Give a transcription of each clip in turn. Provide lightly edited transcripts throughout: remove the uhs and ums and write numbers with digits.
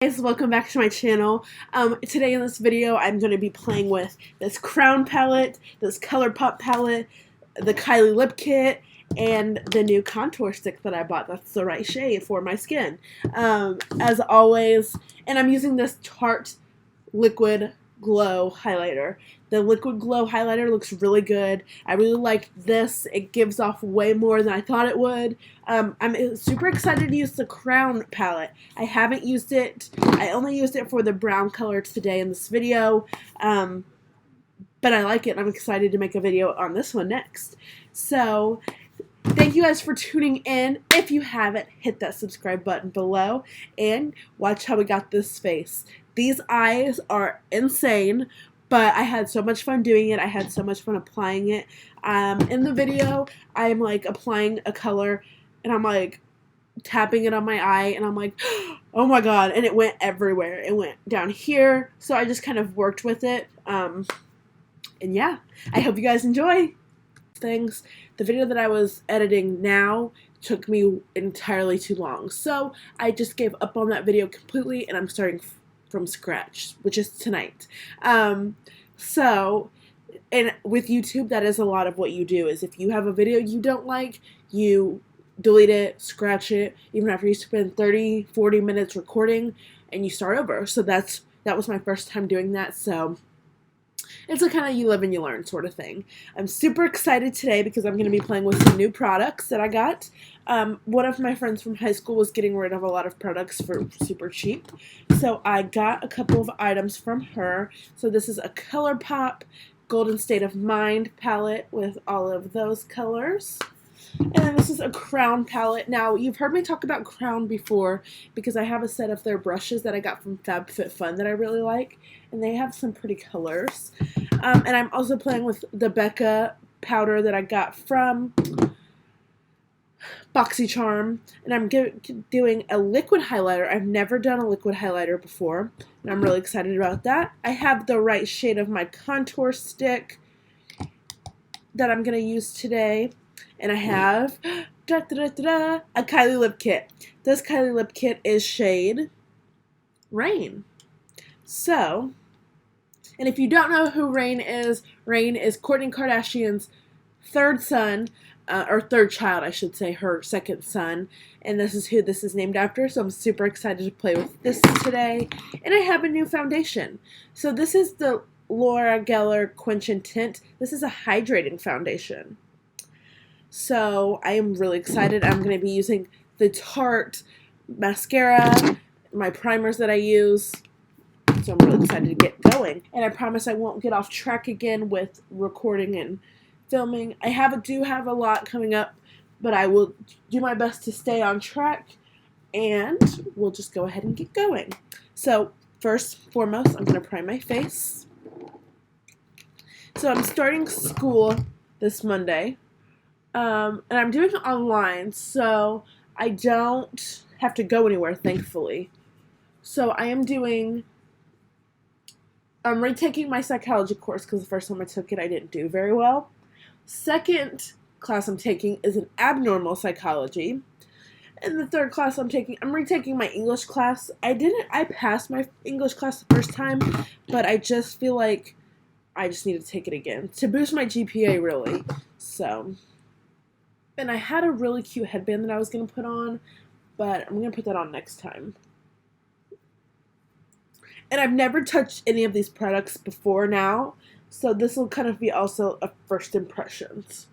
Guys, welcome back to my channel. Today in this video I'm going to be playing with this Crown palette, this ColourPop palette, the Kylie Lip Kit, and the new contour stick that I bought that's the right shade for my skin. As always, and I'm using this Tarte Liquid Glow highlighter. The Liquid Glow highlighter looks really good. I really like this. It gives off way more than I thought it would. I'm super excited to use the Crown palette. I haven't used it. I only used it for the brown color today in this video. But I like it and I'm excited to make a video on this one next. So thank you guys for tuning in. If you haven't, hit that subscribe button below and watch how we got this face. These eyes are insane, but I had so much fun doing it. I had so much fun applying it. In the video, I'm like applying a color and I'm like tapping it on my eye and I'm like, oh my god, and it went everywhere. It went down here, so I just kind of worked with it. And yeah, I hope you guys enjoy things. The video that I was editing now took me entirely too long, so I just gave up on that video completely and I'm starting from scratch, which is tonight. So, and with YouTube, that is a lot of what you do, is if you have a video you don't like, you delete it, scratch it, even after you spend 30-40 minutes recording, and you start over. So that was my first time doing that, so it's a kind of you live and you learn sort of thing. I'm super excited today because I'm going to be playing with some new products that I got. One of my friends from high school was getting rid of a lot of products for super cheap, so I got a couple of items from her. So this is a ColourPop Golden State of Mind palette with all of those colors. And then this is a Crown palette. Now, you've heard me talk about Crown before because I have a set of their brushes that I got from FabFitFun that I really like, and they have some pretty colors. And I'm also playing with the Becca powder that I got from BoxyCharm, and I'm doing a liquid highlighter. I've never done a liquid highlighter before, and I'm really excited about that. I have the right shade of my contour stick that I'm going to use today. And I have a Kylie Lip Kit. This Kylie Lip Kit is shade Rain. So, and if you don't know who Rain is Kourtney Kardashian's third son, or third child, I should say, her second son. And this is who this is named after, so I'm super excited to play with this today. And I have a new foundation. So this is the Laura Geller Quench and Tint. This is a hydrating foundation. So I am really excited. I'm going to be using the Tarte mascara, my primers that I use. So I'm really excited to get going. And I promise I won't get off track again with recording and filming. I do have a lot coming up, but I will do my best to stay on track. And we'll just go ahead and get going. So first and foremost, I'm going to prime my face. So I'm starting school this Monday. And I'm doing it online, so I don't have to go anywhere, thankfully. So I'm retaking my psychology course because the first time I took it, I didn't do very well. Second class I'm taking is an abnormal psychology. And the third class I'm retaking my English class. I passed my English class the first time, but I just feel like I just need to take it again to boost my GPA, really. So, and I had a really cute headband that I was going to put on, but I'm going to put that on next time. And I've never touched any of these products before now, so this will kind of be also a first impressions.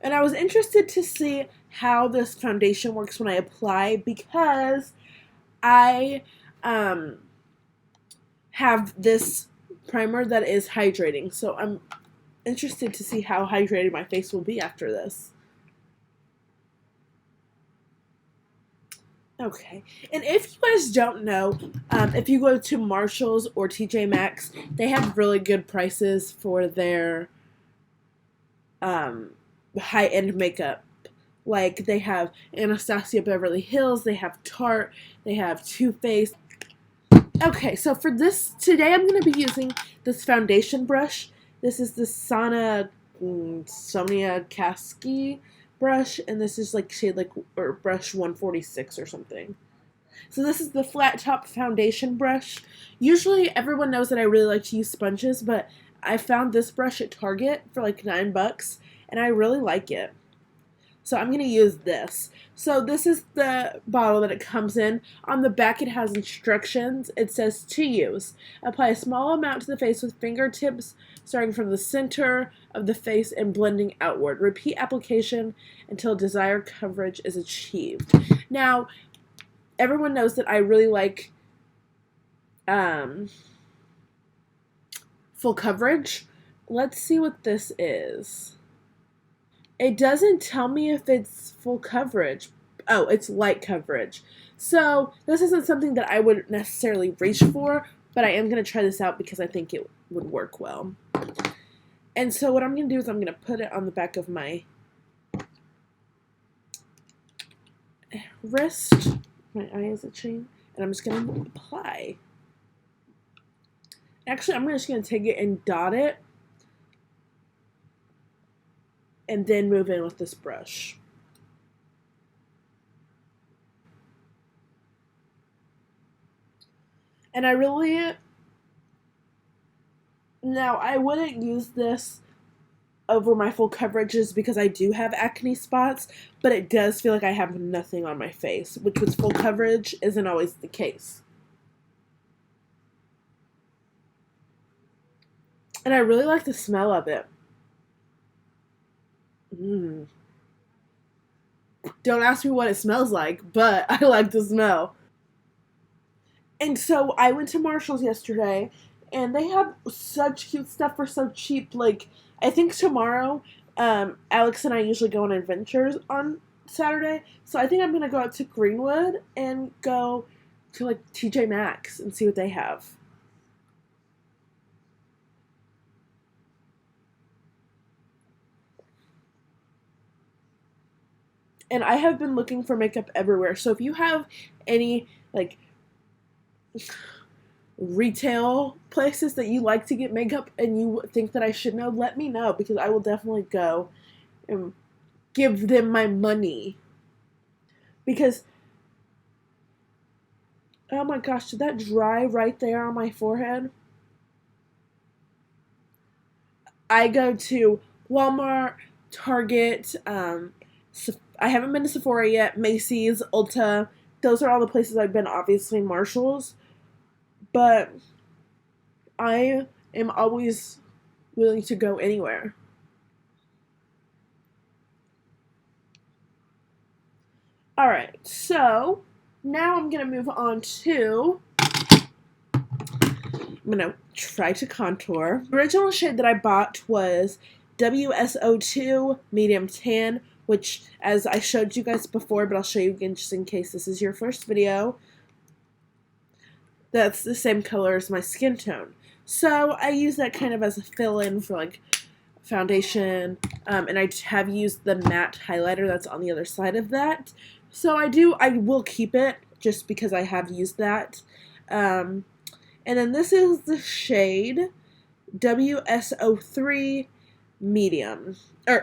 And I was interested to see how this foundation works when I apply, because I have this primer that is hydrating, so I'm interested to see how hydrated my face will be after this. Okay, and if you guys don't know, if you go to Marshall's or TJ Maxx, they have really good prices for their high-end makeup. Like, they have Anastasia Beverly Hills, they have Tarte, they have Too Faced. Okay, so for this, today I'm going to be using this foundation brush. This is the Sonia Kaski brush, and this is like shade like or brush 146 or something. So this is the flat top foundation brush. Usually everyone knows that I really like to use sponges, but I found this brush at Target for like $9 and I really like it. So I'm going to use this. So this is the bottle that it comes in. On the back it has instructions. It says to use. Apply a small amount to the face with fingertips starting from the center of the face and blending outward. Repeat application until desired coverage is achieved. Now, everyone knows that I really like full coverage. Let's see what this is. It doesn't tell me if it's full coverage. Oh, it's light coverage. So this isn't something that I would necessarily reach for, but I am going to try this out because I think it would work well. And so what I'm going to do is I'm going to put it on the back of my wrist. My eye is itching. And I'm just going to apply. Actually, I'm just going to take it and dot it. And then move in with this brush. And I really... Now, I wouldn't use this over my full coverages because I do have acne spots, but it does feel like I have nothing on my face, which with full coverage isn't always the case. And I really like the smell of it. Don't ask me what it smells like, but I like the smell. And so I went to Marshall's yesterday, and they have such cute stuff for so cheap. Like, I think tomorrow, Alex and I usually go on adventures on Saturday, so I think I'm going to go out to Greenwood and go to, like, TJ Maxx and see what they have. And I have been looking for makeup everywhere. So if you have any, like, retail places that you like to get makeup and you think that I should know, let me know because I will definitely go and give them my money. Because, oh my gosh, did that dry right there on my forehead? I go to Walmart, Target, I haven't been to Sephora yet, Macy's, Ulta. Those are all the places I've been, obviously Marshall's. But I am always willing to go anywhere. Alright, so now I'm going to move on to... I'm going to try to contour. The original shade that I bought was WSO2 Medium Tan, which, as I showed you guys before, but I'll show you again just in case this is your first video, that's the same color as my skin tone. So I use that kind of as a fill-in for, like, foundation, and I have used the matte highlighter that's on the other side of that. So I will keep it just because I have used that. And then this is the shade WSO3 Medium.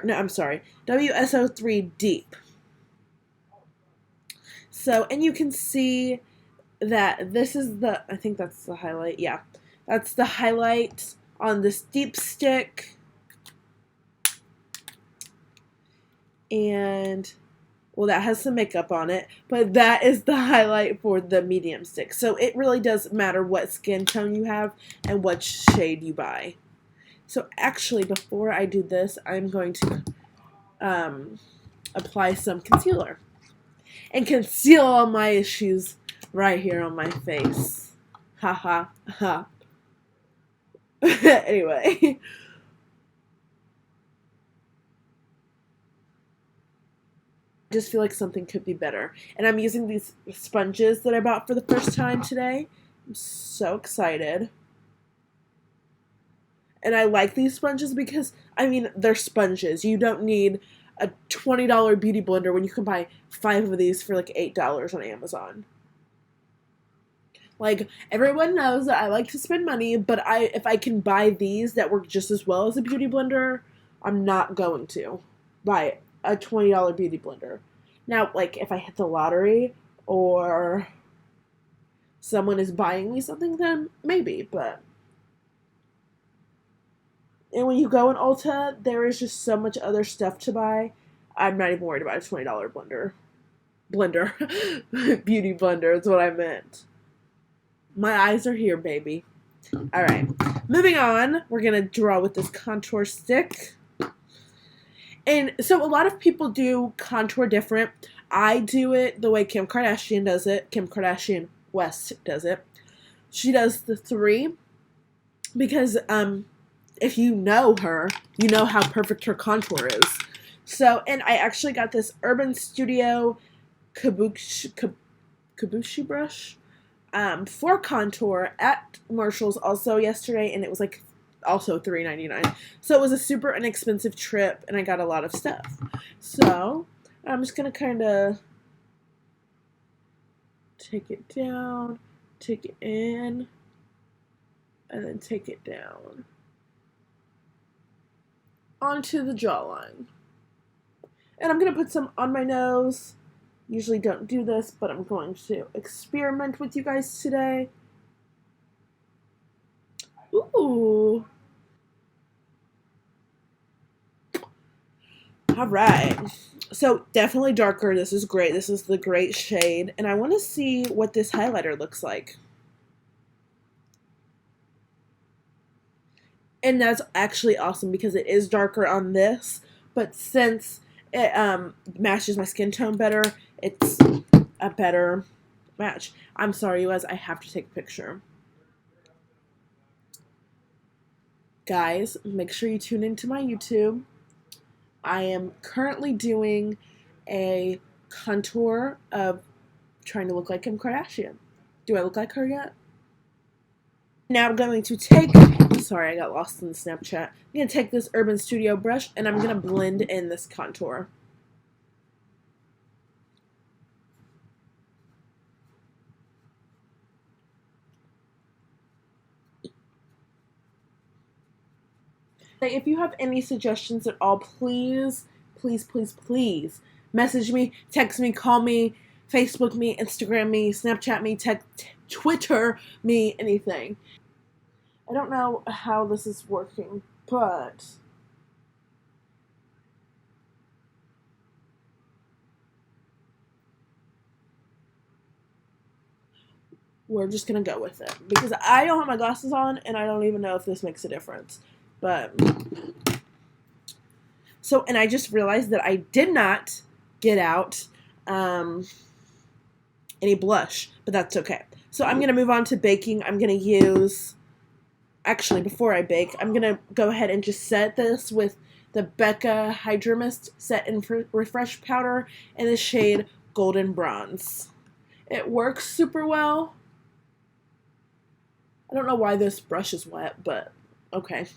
No, I'm sorry. WSO3 Deep. So, and you can see that this is the, I think that's the highlight. Yeah. That's the highlight on this deep stick. And, well, that has some makeup on it, but that is the highlight for the medium stick. So it really does matter what skin tone you have and what shade you buy. So actually, before I do this, I'm going to apply some concealer and conceal all my issues right here on my face. Ha ha ha. Anyway. I just feel like something could be better. And I'm using these sponges that I bought for the first time today. I'm so excited. And I like these sponges because, I mean, they're sponges. You don't need a $20 beauty blender when you can buy 5 of these for like $8 on Amazon. Like, everyone knows that I like to spend money, but if I can buy these that work just as well as a beauty blender, I'm not going to buy a $20 beauty blender. Now, like, if I hit the lottery or someone is buying me something, then maybe, but. And when you go in Ulta, there is just so much other stuff to buy. I'm not even worried about a $20 blender. Beauty blender is what I meant. My eyes are here, baby. All right, moving on. We're gonna draw with this contour stick. And so a lot of people do contour different. I do it the way Kim Kardashian does it. Kim Kardashian West does it. She does the 3 because if you know her, you know how perfect her contour is. So, and I actually got this Urban Studio Kabushi brush for contour at Marshall's also yesterday, and it was like also $3.99. So it was a super inexpensive trip, and I got a lot of stuff. So I'm just gonna kind of take it down, take it in, and then take it down onto the jawline. And I'm going to put some on my nose. Usually don't do this, but I'm going to experiment with you guys today. Ooh. All right. So definitely darker. This is great. This is the great shade. And I want to see what this highlighter looks like. And that's actually awesome because it is darker on this, but since it matches my skin tone better, it's a better match. I'm sorry, you guys, I have to take a picture. Guys, make sure you tune into my YouTube. I am currently doing a contour of trying to look like Kim Kardashian. Do I look like her yet? Now I'm going to take, sorry, I got lost in the Snapchat. I'm going to take this Urban Studio brush and I'm going to blend in this contour. If you have any suggestions at all, please, please, please, please message me, text me, call me, Facebook me, Instagram me, Snapchat me, Twitter me, anything. I don't know how this is working, but we're just gonna go with it because I don't have my glasses on and I don't even know if this makes a difference. But so, and I just realized that I did not get out any blush, but that's okay. So I'm gonna move on to baking. I'm gonna use, actually before I bake, I'm gonna go ahead and just set this with the Becca Hydro Mist Set and Refresh Powder in the shade Golden Bronze. It works super well. I don't know why this brush is wet, but okay.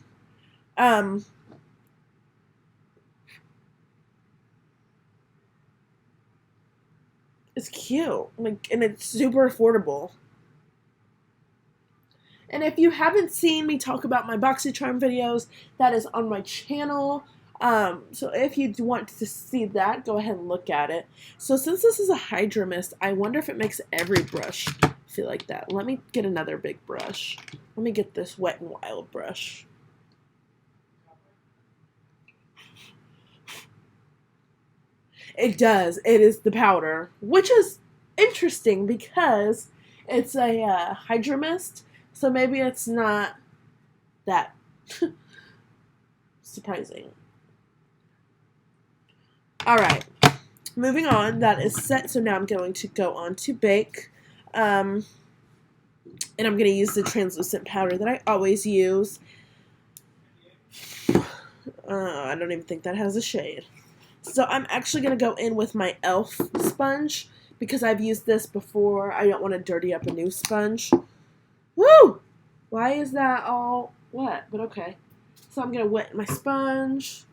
It's cute, like, and it's super affordable. And if you haven't seen me talk about my BoxyCharm videos, that is on my channel. So if you want to see that, go ahead and look at it. So since this is a Hydro Mist, I wonder if it makes every brush feel like that. Let me get another big brush. Let me get this Wet n Wild brush. It does. It is the powder, which is interesting because it's a Hydro Mist, so maybe it's not that surprising. Alright, moving on. That is set, so now I'm going to go on to bake. And I'm going to use the translucent powder that I always use. I don't even think that has a shade. So I'm actually going to go in with my e.l.f. sponge because I've used this before. I don't want to dirty up a new sponge. Woo! Why is that all wet? But okay. So I'm going to wet my sponge.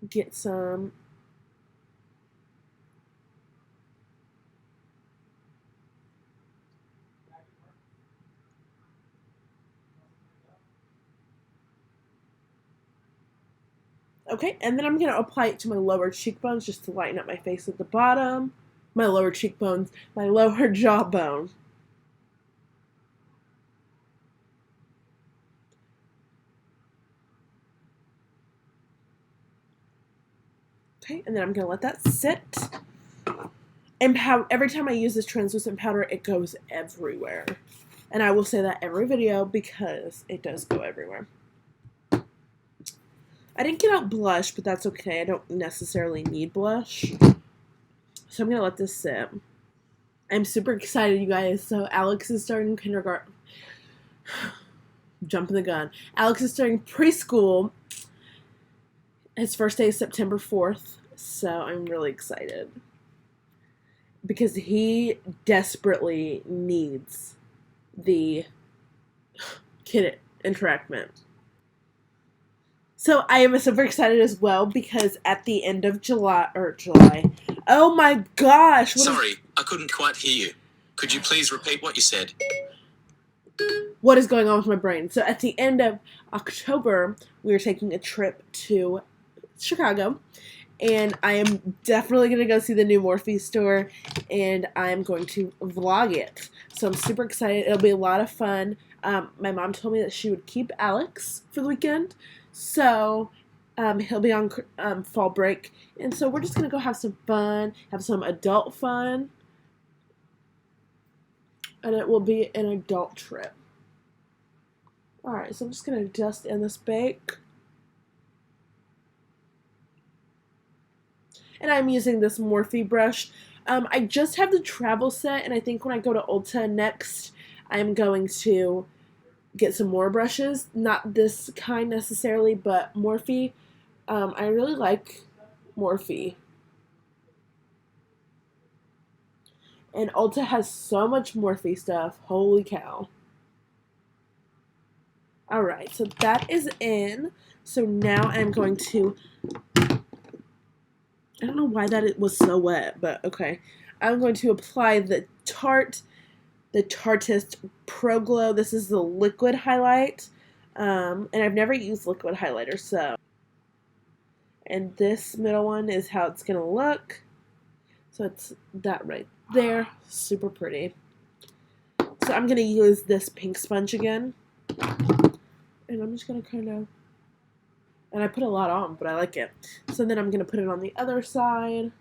Get some. Okay, and then I'm going to apply it to my lower cheekbones just to lighten up my face at the bottom. my lower cheekbones, my lower jawbone. Okay, and then I'm going to let that sit. And every time I use this translucent powder, it goes everywhere. And I will say that every video because it does go everywhere. I didn't get out blush, but that's okay. I don't necessarily need blush. So I'm going to let this sit. I'm super excited, you guys. So Alex is starting kindergarten. Jumping the gun. Alex is starting preschool. His first day is September 4th. So I'm really excited. Because he desperately needs the kid interactment. So I am super excited as well because at the end of July, oh my gosh. Sorry, I couldn't quite hear you. Could you please repeat what you said? What is going on with my brain? So at the end of October, we are taking a trip to Chicago. And I am definitely going to go see the new Morphe store. And I'm going to vlog it. So I'm super excited. It'll be a lot of fun. My mom told me that she would keep Alex for the weekend. So he'll be on fall break. And so we're just going to go have some fun. Have some adult fun. And it will be an adult trip. Alright, so I'm just going to dust in this bake. And I'm using this Morphe brush. I just have the travel set, and I think when I go to Ulta next, I'm going to get some more brushes. Not this kind necessarily, but Morphe. I really like Morphe. And Ulta has so much Morphe stuff. Holy cow. Alright, so that is in. So now I'm going to... I don't know why that was so wet, but okay. I'm going to apply the Tarte, the Tartist Pro Glow. This is the liquid highlight. And I've never used liquid highlighter, so. And this middle one is how it's going to look. So it's that right there. Super pretty. So I'm going to use this pink sponge again. And I'm just going to kind of... And I put a lot on, but I like it. So then I'm going to put it on the other side.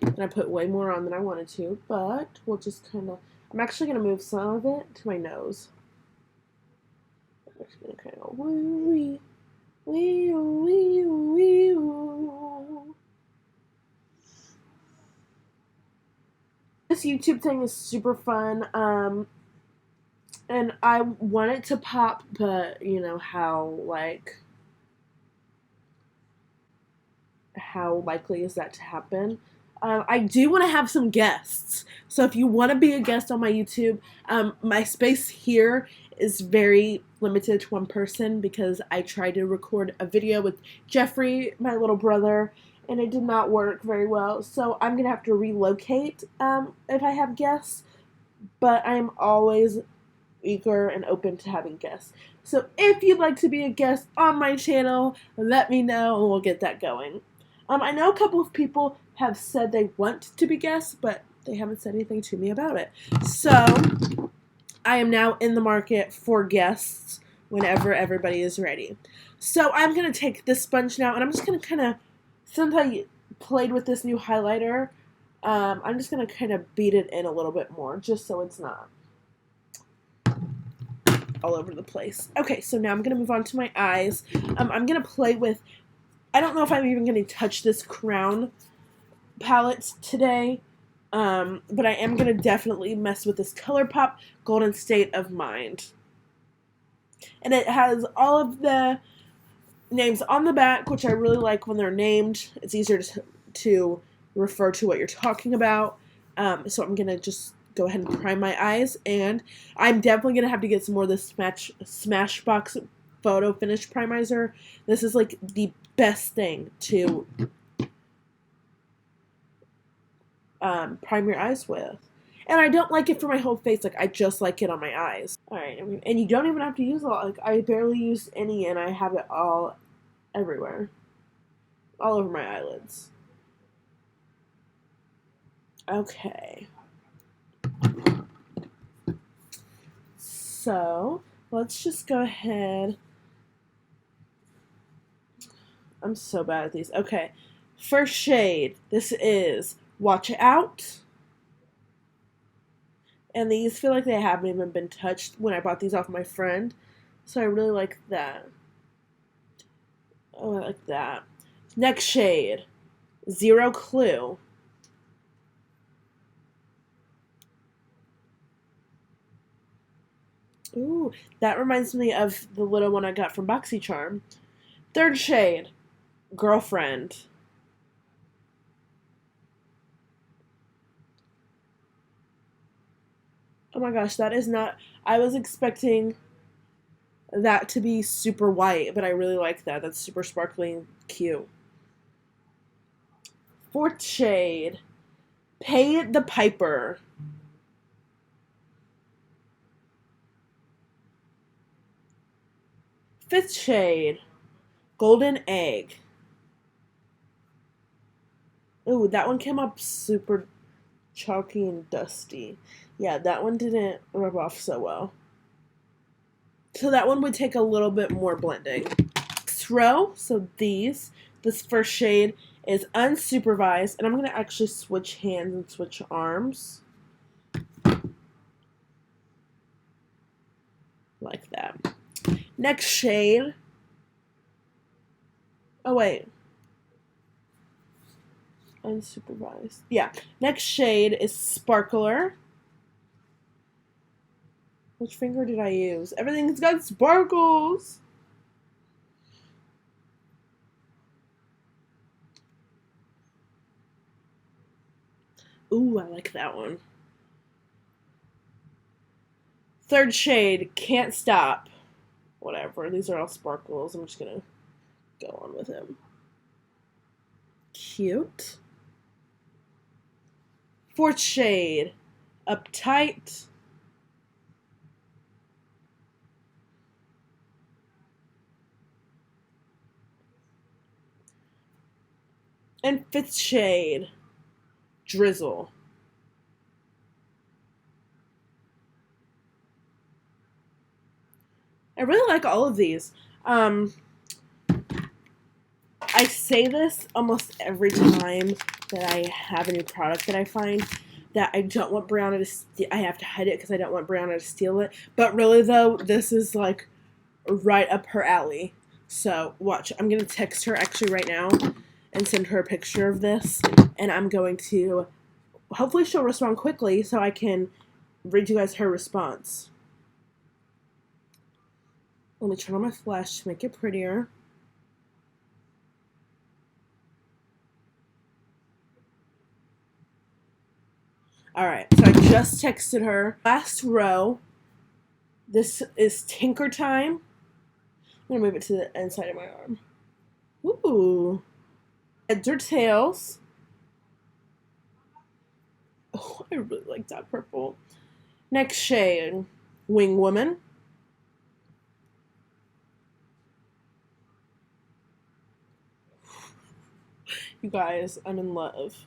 And I put way more on than I wanted to, but we'll just kind of... I'm actually going to move some of it to my nose. I'm just going to kind of... Wee, wee, wee, wee, wee. This YouTube thing is super fun. And I want it to pop, but you know how likely is that to happen? I do want to have some guests. So if you want to be a guest on my YouTube, my space here is very limited to one person because I tried to record a video with Jeffrey, my little brother, and it did not work very well. So I'm going to have to relocate if I have guests, but I'm always eager and open to having guests. So if you'd like to be a guest on my channel, let me know and we'll get that going. I know a couple of people have said they want to be guests, but they haven't said anything to me about it. So I am now in the market for guests whenever everybody is ready. So I'm going to take this sponge now and I'm just going to kind of, since I played with this new highlighter, I'm just going to kind of beat it in a little bit more just so it's not all over the place. Okay, so now I'm going to move on to my eyes. I'm going to play with, I don't know if I'm even going to touch this crown palette today, but I am going to definitely mess with this ColourPop Golden State of Mind. And it has all of the names on the back, which I really like when they're named. It's easier to refer to what you're talking about. So I'm going to just go ahead and prime my eyes, and I'm definitely going to have to get some more of this Smashbox Photo Finish Primizer. This is like the best thing to prime your eyes with. And I don't like it for my whole face, like I just like it on my eyes. Alright, and you don't even have to use a lot. Like I barely use any and I have it all everywhere. All over my eyelids. Okay. So, let's just go ahead. I'm so bad at these. Okay. First shade. This is Watch Out. And these feel like they haven't even been touched when I bought these off my friend. So I really like that. Oh, I like that. Next shade. Zero Clue. Ooh, that reminds me of the little one I got from BoxyCharm. Third shade. Girlfriend. Oh my gosh, that is not... I was expecting that to be super white, but I really like that. That's super sparkly and cute. Fourth shade. Pay the Piper. Fifth shade. Golden Egg. Ooh, that one came up super chalky and dusty. Yeah, that one didn't rub off so well. So that one would take a little bit more blending. Next row, so this first shade is Unsupervised, and I'm going to actually switch hands and switch arms. Like that. Next shade. Oh, wait. Unsupervised. Yeah. Next shade is Sparkler. Which finger did I use? Everything's got sparkles. Ooh, I like that one. Third shade, Can't Stop. Whatever. These are all sparkles. I'm just going to go on with him. Cute. Fourth shade, Uptight. And fifth shade, Drizzle. I really like all of these. I say this almost every time that I have a new product that I find, that I don't want Brianna to I have to hide it because I don't want Brianna to steal it. But really, though, this is like right up her alley. So watch. I'm going to text her actually right now and send her a picture of this. And I'm going to, hopefully she'll respond quickly so I can read you guys her response. Let me turn on my flash to make it prettier. Alright, so I just texted her. Last row, this is Tinker Time. I'm going to move it to the inside of my arm. Ooh. Heads or Tails. Oh, I really like that purple. Next shade, Wing Woman. You guys, I'm in love.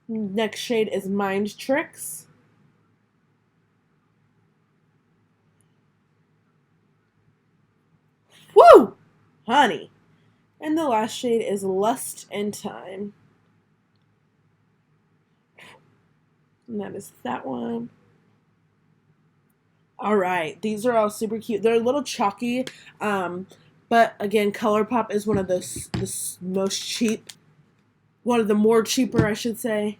Next shade is Mind Tricks. Woo! Honey. And the last shade is Lust in Time. And that is that one. Alright, these are all super cute. They're a little chalky, but again, ColourPop is one of the most cheap, one of the more cheaper, I should say.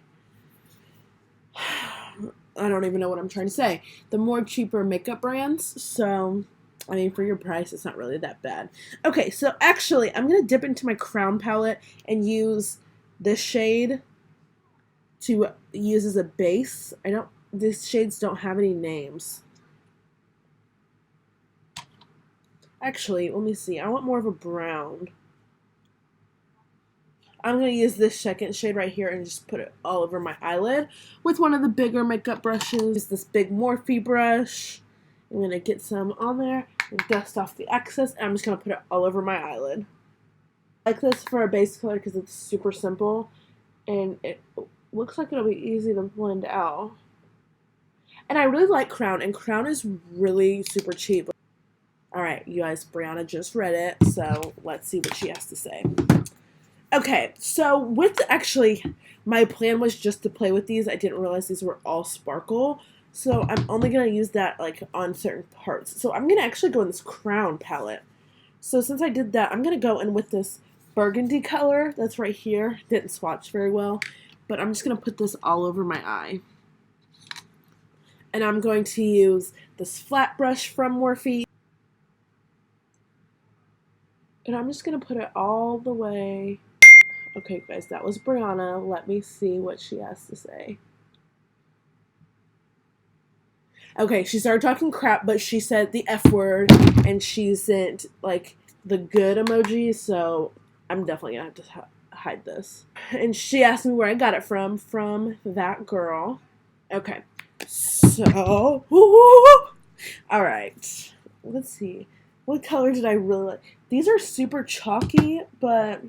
I don't even know what I'm trying to say. The more cheaper makeup brands, so, I mean, for your price, it's not really that bad. Okay, so actually, I'm going to dip into my Crown palette and use this shade to use as a base. These shades don't have any names. Actually, let me see. I want more of a brown. I'm going to use this second shade right here and just put it all over my eyelid with one of the bigger makeup brushes. Use this big Morphe brush. I'm going to get some on there and dust off the excess, and I'm just going to put it all over my eyelid. I like this for a base color because it's super simple, and looks like it'll be easy to blend out. And I really like Crown, and Crown is really super cheap. Alright, you guys, Brianna just read it, so let's see what she has to say. Okay, so actually, my plan was just to play with these. I didn't realize these were all sparkle, so I'm only going to use that, like, on certain parts. So I'm going to actually go in this Crown palette. So since I did that, I'm going to go in with this burgundy color that's right here. Didn't swatch very well, but I'm just going to put this all over my eye. And I'm going to use this flat brush from Morphe. And I'm just going to put it all the way. Okay, guys, that was Brianna. Let me see what she has to say. Okay, she started talking crap, but she said the F word, and she sent, like, the good emoji, so I'm definitely going to have to hide this. And she asked me where I got it from that girl. Okay, so, alright, let's see. What color did I really like? These are super chalky, but,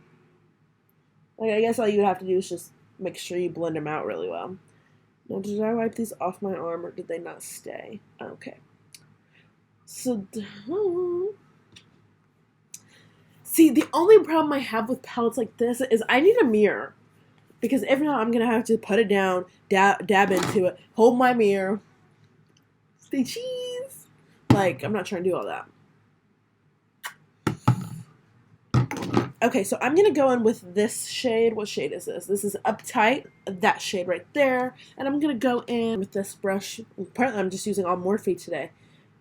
like, I guess all you have to do is just make sure you blend them out really well. Now, did I wipe these off my arm, or did they not stay? Okay. So, see, the only problem I have with palettes like this is I need a mirror. Because if not, I'm going to have to put it down, dab into it, hold my mirror, say cheese. Like, I'm not trying to do all that. Okay, so I'm going to go in with this shade. What shade is this? This is Uptight, that shade right there. And I'm going to go in with this brush. Apparently, I'm just using all Morphe today.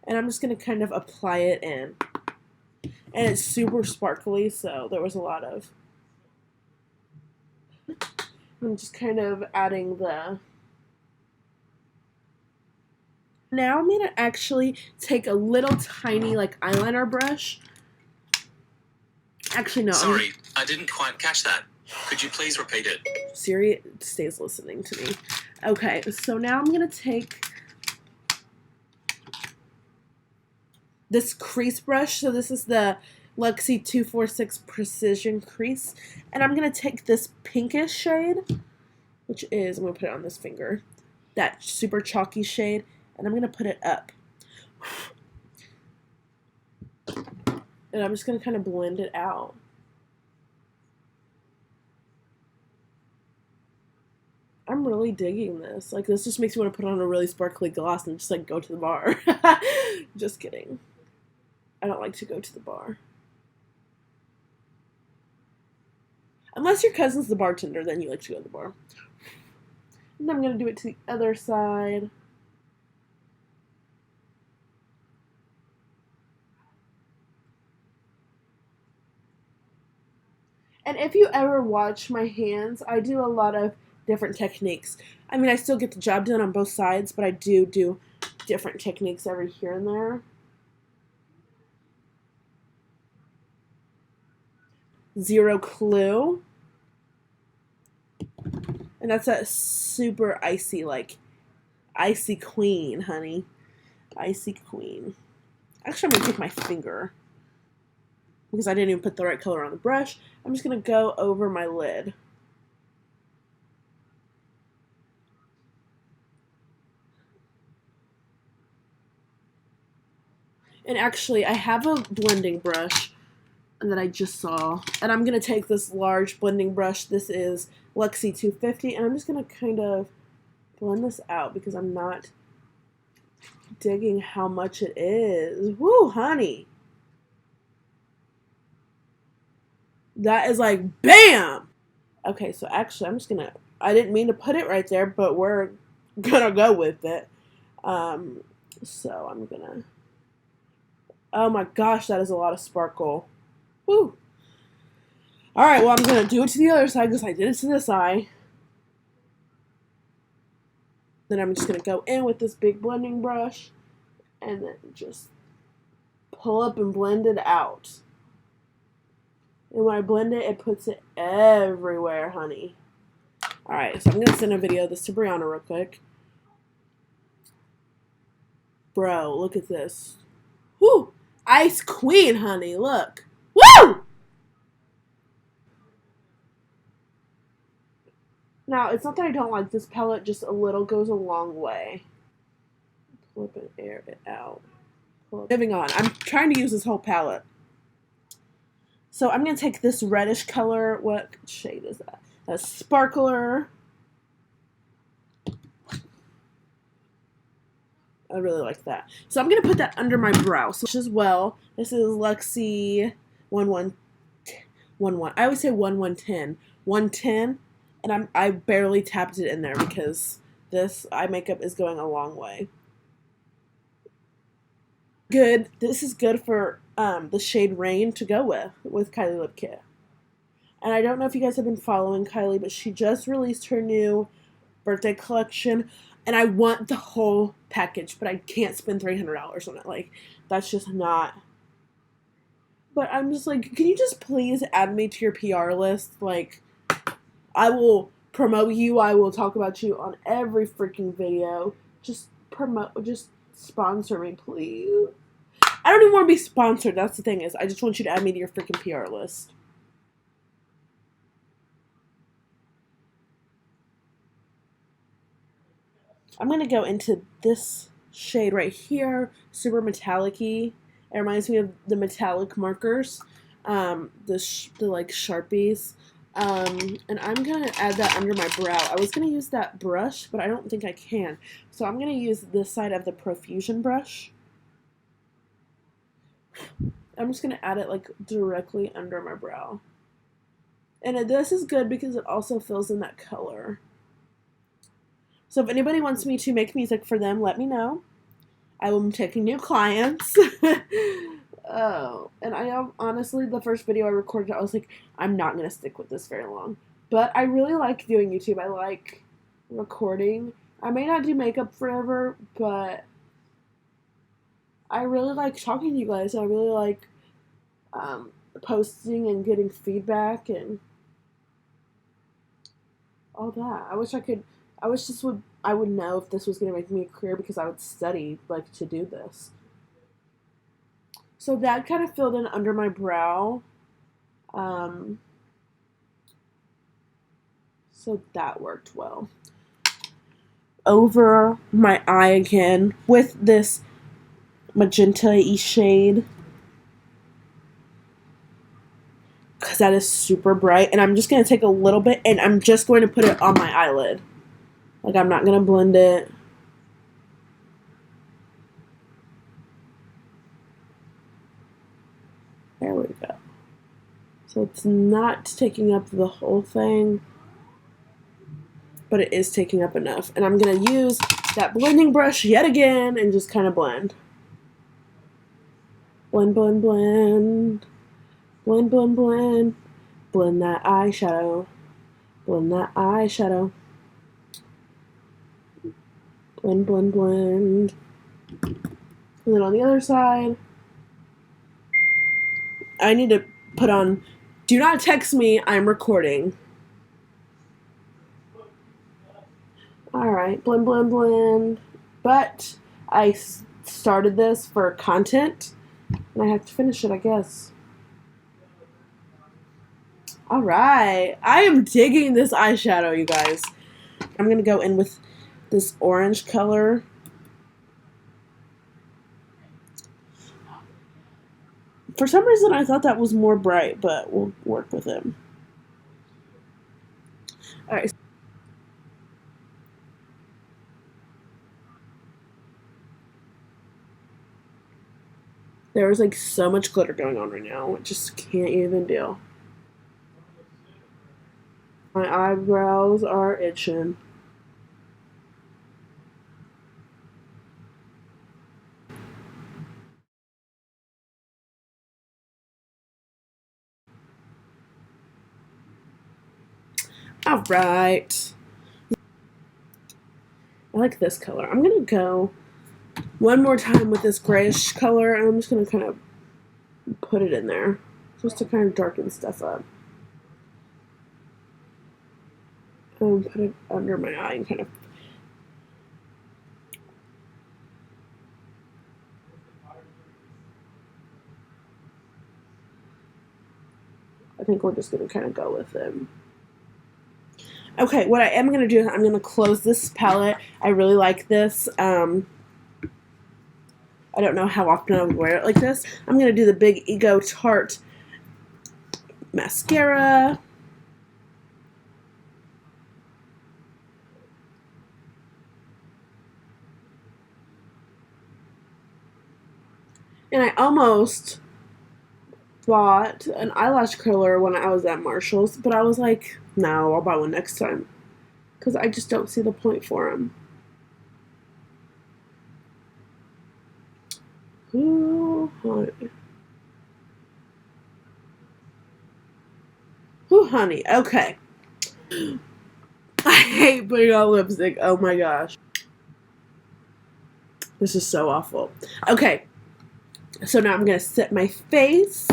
And I'm just going to kind of apply it in. And it's super sparkly, so there was a lot of... I'm just kind of adding the... Now I'm going to actually take a little tiny, like, eyeliner brush. Actually, no. Sorry, I didn't quite catch that. Could you please repeat it? Siri stays listening to me. Okay, so now I'm going to take this crease brush. So this is the Luxie 246 Precision Crease. And I'm going to take this pinkish shade, which is, I'm going to put it on this finger, that super chalky shade, and I'm going to put it up. And I'm just going to kind of blend it out. I'm really digging this. Like, this just makes me want to put on a really sparkly gloss and just, like, go to the bar. Just kidding. I don't like to go to the bar. Unless your cousin's the bartender, then you like to go to the bar. And I'm going to do it to the other side. And if you ever watch my hands, I do a lot of different techniques. I mean, I still get the job done on both sides, but I do different techniques every here and there. Zero Clue. And that's a super icy, like, icy queen, honey. Icy queen. Actually, I'm going to take my finger, because I didn't even put the right color on the brush. I'm just going to go over my lid. And actually, I have a blending brush that I just saw. And I'm going to take this large blending brush. This is Luxie 250. And I'm just going to kind of blend this out because I'm not digging how much it is. Woo, honey. That is like, bam! Okay, so actually, I'm just going to... I didn't mean to put it right there, but we're going to go with it. So I'm going to... Oh my gosh, that is a lot of sparkle. Woo! Alright, well, I'm going to do it to the other side because I did it to this eye. Then I'm just going to go in with this big blending brush and then just pull up and blend it out. And when I blend it, it puts it everywhere, honey. Alright, so I'm going to send a video of this to Brianna real quick. Bro, look at this. Woo! Ice Queen, honey, look. Woo! Now, it's not that I don't like this palette, just a little goes a long way. Flip and air it out. Moving on. I'm trying to use this whole palette. So I'm going to take this reddish color. What shade is that? That's Sparkler. I really like that. So I'm going to put that under my brow. So as well, this is Luxie 1111. I always say 1110. 110. And I barely tapped it in there because this eye makeup is going a long way. Good. This is good for the shade Rain to go with Kylie Lip Kit. And I don't know if you guys have been following Kylie, but she just released her new birthday collection, and I want the whole package, but I can't spend $300 on it. Like, that's just not. But I'm just like, can you just please add me to your PR list? Like, I will promote you. I will talk about you on every freaking video. Just sponsor me, please. I don't even want to be sponsored. That's the thing is, I just want you to add me to your freaking PR list. I'm going to go into this shade right here, super metallic-y. It reminds me of the metallic markers, the like Sharpies. And I'm going to add that under my brow. I was going to use that brush, but I don't think I can. So I'm going to use this side of the Profusion brush. I'm just going to add it like directly under my brow. And this is good because it also fills in that color. So if anybody wants me to make music for them, let me know. I am taking new clients. Oh, and I am honestly, the first video I recorded, I was like, I'm not going to stick with this very long. But I really like doing YouTube. I like recording. I may not do makeup forever, but I really like talking to you guys. I really like posting and getting feedback and all that. I would know if this was going to make me a career because I would study like to do this. So that kind of filled in under my brow. So that worked well. Over my eye again with this magenta-y shade. Because that is super bright. And I'm just going to take a little bit and I'm just going to put it on my eyelid. Like, I'm not going to blend it. There we go. So it's not taking up the whole thing, but it is taking up enough. And I'm going to use that blending brush yet again and just kind of blend. Blend, blend, blend. Blend, blend, blend. Blend that eyeshadow. Blend that eyeshadow. Blend, blend, blend. And then on the other side, I need to put on, do not text me, I'm recording. Alright, blend, blend, blend. But I started this for content, and I have to finish it, I guess. Alright, I am digging this eyeshadow, you guys. I'm going to go in with this orange color. For some reason, I thought that was more bright, but we'll work with it. Alright. There's like so much glitter going on right now. I just can't even deal. My eyebrows are itching. Alright. I like this color. I'm going to go one more time with this grayish color, and I'm just going to kind of put it in there just to kind of darken stuff up. And put it under my eye and kind of. I think we're just going to kind of go with it. Okay, what I am going to do is I'm going to close this palette. I really like this. I don't know how often I would wear it like this. I'm going to do the Big Ego Tarte mascara. And I almost bought an eyelash curler when I was at Marshall's, but I was like, no, I'll buy one next time. Because I just don't see the point for them. Ooh, honey. Ooh, honey. Okay. I hate putting on lipstick. Oh my gosh. This is so awful. Okay. So now I'm going to set my face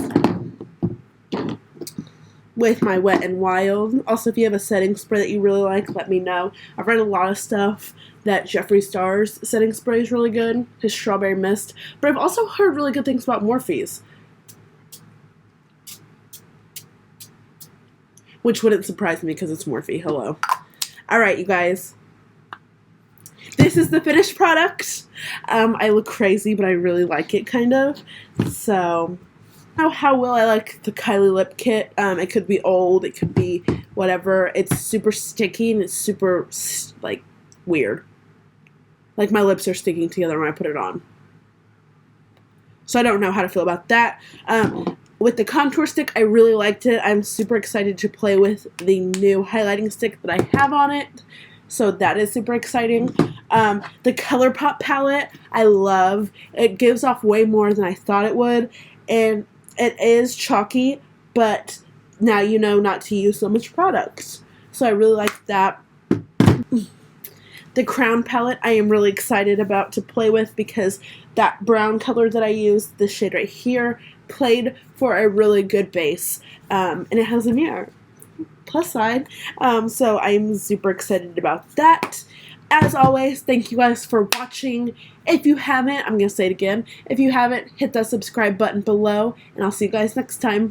with my Wet n Wild. Also, if you have a setting spray that you really like, let me know. I've read a lot of stuff that Jeffree Star's setting spray is really good, his Strawberry Mist, but I've also heard really good things about Morphe's, which wouldn't surprise me because it's Morphe. Hello. Alright, you guys. This is the finished product. I look crazy, but I really like it, kind of. So, how will I like the Kylie Lip Kit? It could be old, it could be whatever. It's super sticky and it's super, like, weird. Like, my lips are sticking together when I put it on. So I don't know how to feel about that. With the contour stick, I really liked it. I'm super excited to play with the new highlighting stick that I have on it. So that is super exciting. The ColourPop palette, I love. It gives off way more than I thought it would. And it is chalky, but now you know not to use so much product. So I really like that. The Crown palette I am really excited about to play with because that brown color that I used, this shade right here, played for a really good base. And it has a mirror. Plus side. So I'm super excited about that. As always, thank you guys for watching. If you haven't, I'm going to say it again. If you haven't, hit that subscribe button below. And I'll see you guys next time.